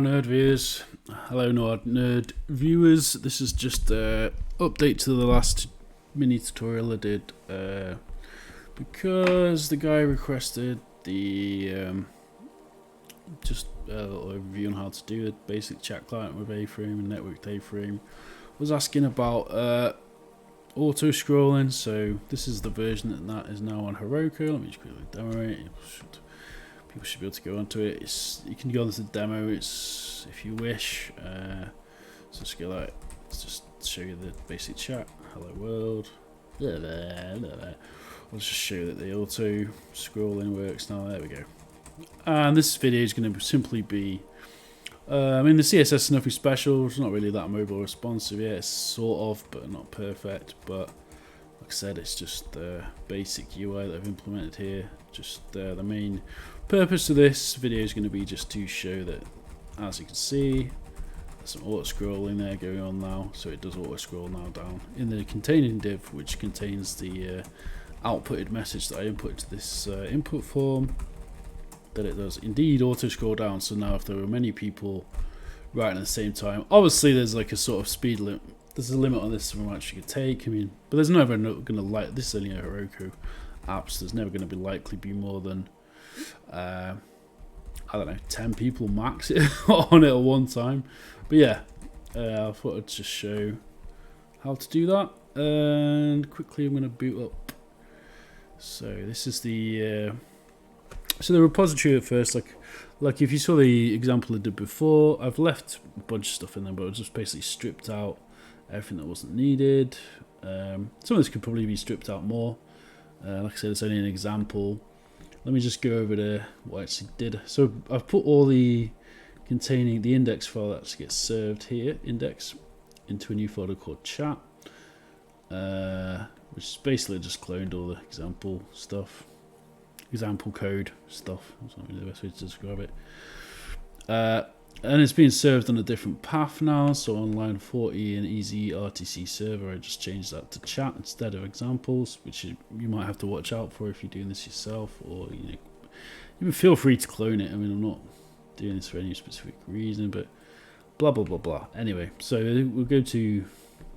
Nerd viewers, hello nerd viewers. This is just an update to the last mini tutorial I did because the guy requested the just a little overview on how to do a basic chat client with A-frame and networked A-frame. Was asking about auto scrolling, so this is the version that is now on Heroku. Let me just quickly demo it. People should be able to go onto it. You can go onto the demo. It's if you wish. So let's go like, let's just show you the basic chat. Hello world. I'll just show you that the auto scrolling works now. There we go. And this video is going to simply be. I mean, the CSS is nothing special. It's not really that mobile responsive yet. It's sort of, but not perfect. But like I said, it's just the basic UI that I've implemented here. Just the main purpose of this video is going to be just to show that, as you can see, there's some auto scrolling there going on now. So it does auto scroll now down in the containing div, which contains the outputted message that I input to this input form. That it does indeed auto scroll down. So now if there were many people writing at the same time, obviously there's like a sort of speed limit. There's a limit on this how much you can take. I mean, but there's never going to like this is only a Heroku app, so there's never going to be likely be more than I don't know, 10 people max it on it at one time. But yeah, I thought I'd just show how to do that. And quickly I'm going to boot up. So this is the so the repository at first, like if you saw the example I did before, I've left a bunch of stuff in there, but I just basically stripped out everything that wasn't needed. Some of this could probably be stripped out more. Like I said, it's only an example. Let me just go over to what I actually did. So I've put all the containing the index file that actually gets served here, index, into a new folder called chat, which is basically just cloned all the example stuff. Example code stuff. That's not really the best way to describe it. And it's being served on a different path now. So on line 40 in easy RTC server, I just changed that to chat instead of examples, which you might have to watch out for if you're doing this yourself, or you feel free to clone it. I mean, I'm not doing this for any specific reason, but blah blah blah blah. Anyway, so we'll go to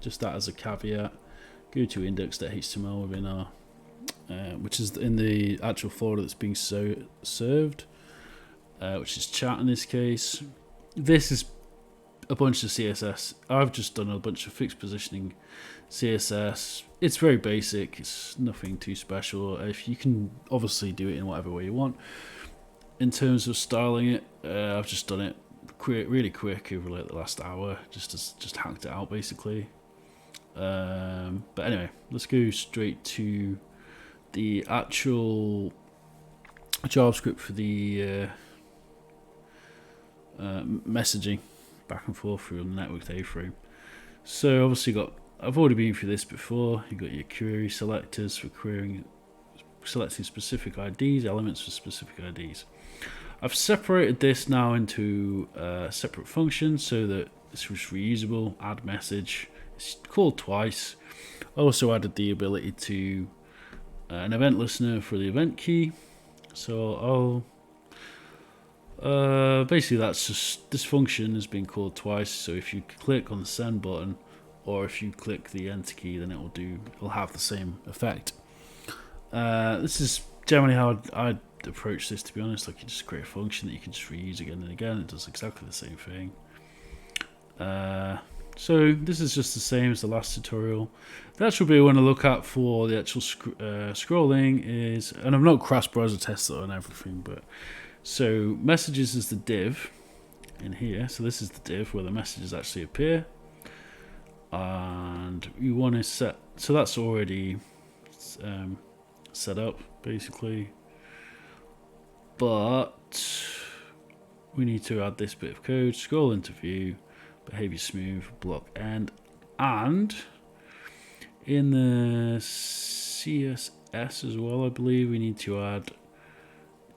just that as a caveat. Go to index.html within our which is in the actual folder that's being served, which is chat in this case. This is a bunch of CSS. I've just done a bunch of fixed positioning CSS. It's very basic. It's nothing too special. If you can obviously do it in whatever way you want. In terms of styling it, I've just done it really quick over like the last hour. Just hacked it out basically. But anyway, let's go straight to the actual JavaScript for the messaging back and forth through the networked A-frame. So obviously I've already been through this before. You've got your query selectors for selecting specific IDs, elements for specific IDs. I've separated this now into separate functions so that it's reusable. Add message. It's called twice. I also added the ability to an event listener for the event key. So I'll basically that's just this function has been called twice. So if you click on the send button, or if you click the enter key, then it'll have the same effect. This is generally how I'd approach this, to be honest. Like, you just create a function that you can just reuse again and again. It does exactly the same thing. So this is just the same as the last tutorial. The actual bit we want to look at for the actual scrolling is, and I've not cross browser tested on everything, but so messages is the div in here. So this is the div where the messages actually appear, and you want to set. So that's already set up basically, but we need to add this bit of code. Scroll into view. Behavior smooth, block end, and in the CSS as well, I believe we need to add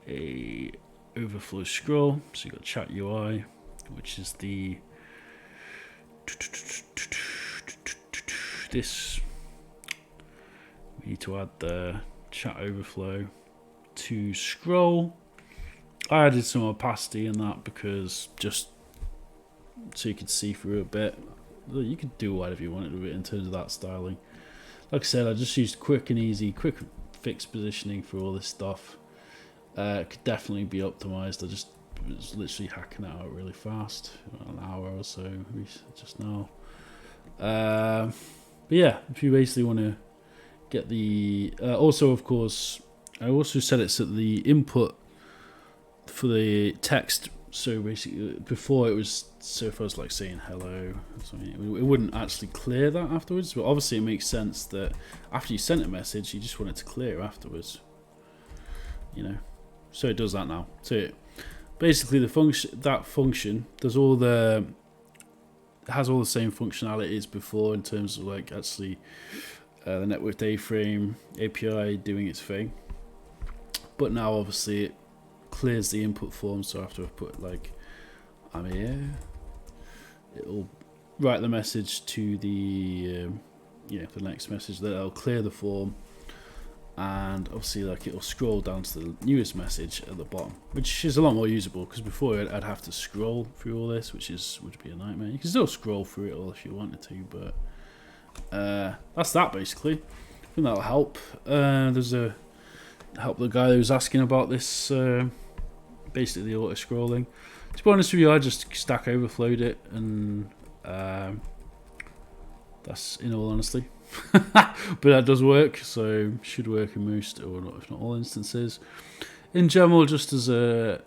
a overflow scroll. So you got chat UI, which is the this. We need to add the chat overflow to scroll. I added some opacity in that because just so you could see through a bit. You could do whatever you wanted with it in terms of that styling. Like I said, I just used quick and easy, quick fix positioning for all this stuff. It could definitely be optimized. I just was literally hacking it out really fast, an hour or so just now. But yeah, if you basically want to get the also, of course, I also set it so that the input for the text, so basically before it was, so if I was like saying hello or something, it wouldn't actually clear that afterwards, but obviously it makes sense that after you sent a message you just want it to clear afterwards, you know, so it does that now. So basically the function does all the, has all the same functionalities before in terms of like actually the network A-frame API doing its thing, but now obviously it clears the input form. So after I've put like I'm here, it'll write the message to the the next message, that it'll clear the form, and obviously like it'll scroll down to the newest message at the bottom, which is a lot more usable, because before I'd have to scroll through all this, which would be a nightmare. You can still scroll through it all if you wanted to, but that's that basically. I think that'll help. There's a help the guy who was asking about this, basically the auto scrolling. To be honest with you, I just Stack Overflowed it, and that's in all honesty. But that does work, so should work in most, or not, if not all instances. In general, just as a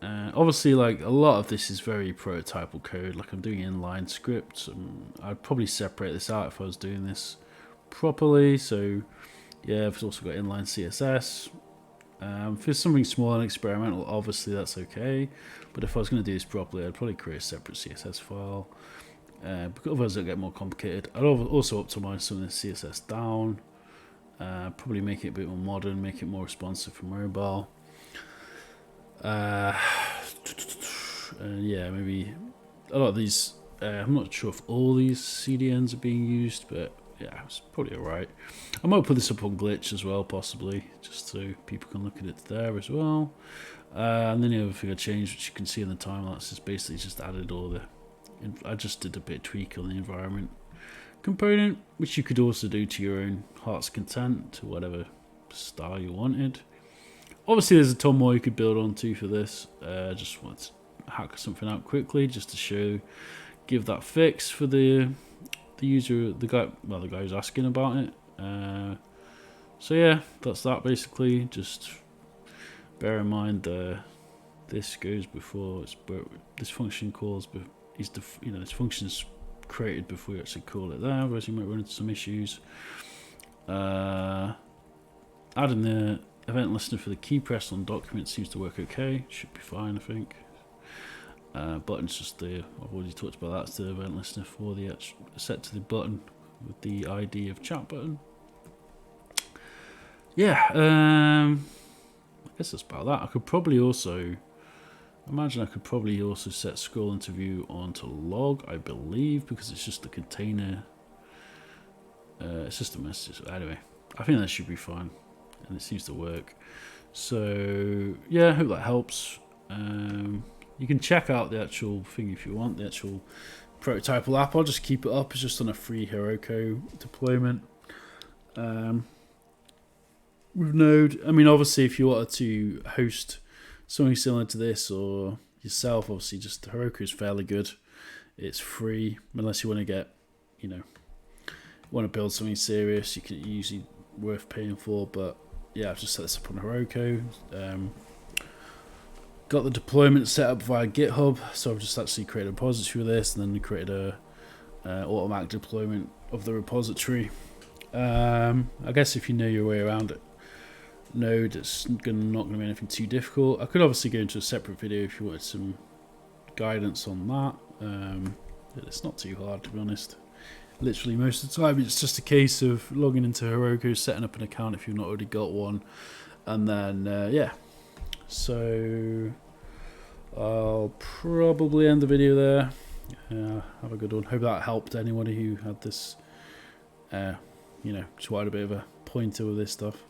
obviously, like a lot of this is very prototypal code. Like I'm doing inline scripts. I'd probably separate this out if I was doing this properly. So yeah, I've also got inline CSS. For something small and experimental, obviously that's okay. But if I was going to do this properly, I'd probably create a separate CSS file. Because otherwise it'll get more complicated. I'd also optimize some of the CSS down. Probably make it a bit more modern, make it more responsive for mobile. Yeah, maybe a lot of these. I'm not sure if all these CDNs are being used, but yeah, it's probably alright. I might put this up on Glitch as well, possibly, just so people can look at it there as well. And then the other thing I changed, which you can see in the time lapse, is basically just added all the. I just did a bit of tweak on the environment component, which you could also do to your own heart's content, to whatever style you wanted. Obviously, there's a ton more you could build onto for this. Just want to hack something out quickly, just to give that fix for the user, the guy who's asking about it. So yeah, that's that basically. Just bear in mind this goes before this function calls, but this function's created before you actually call it there. Otherwise, you might run into some issues. Adding the event listener for the key press on document seems to work okay. Should be fine, I think. Button's just I've already talked about that. It's the event listener for the set to the button with the ID of chat button. Yeah, I guess that's about that. I could probably also set scroll interview onto log, I believe, because it's just the container. It's just a message. Anyway, I think that should be fine, and it seems to work. So yeah, I hope that helps. You can check out the actual thing if you want, the actual prototypal app. I'll just keep it up. It's just on a free Heroku deployment with Node. I mean, obviously, if you wanted to host something similar to this or yourself, obviously, just Heroku is fairly good. It's free, unless you want to get, want to build something serious. You can usually worth paying for. But yeah, I've just set this up on Heroku. Got the deployment set up via GitHub, so I've just actually created a repository for this, and then created a automatic deployment of the repository. I guess if you know your way around it, Node, it's not going to be anything too difficult. I could obviously go into a separate video if you wanted some guidance on that. It's not too hard, to be honest. Literally most of the time it's just a case of logging into Heroku, setting up an account if you've not already got one, and then yeah. So I'll probably end the video there. Have a good one. Hope that helped anybody who had this just wanted a bit of a pointer with this stuff.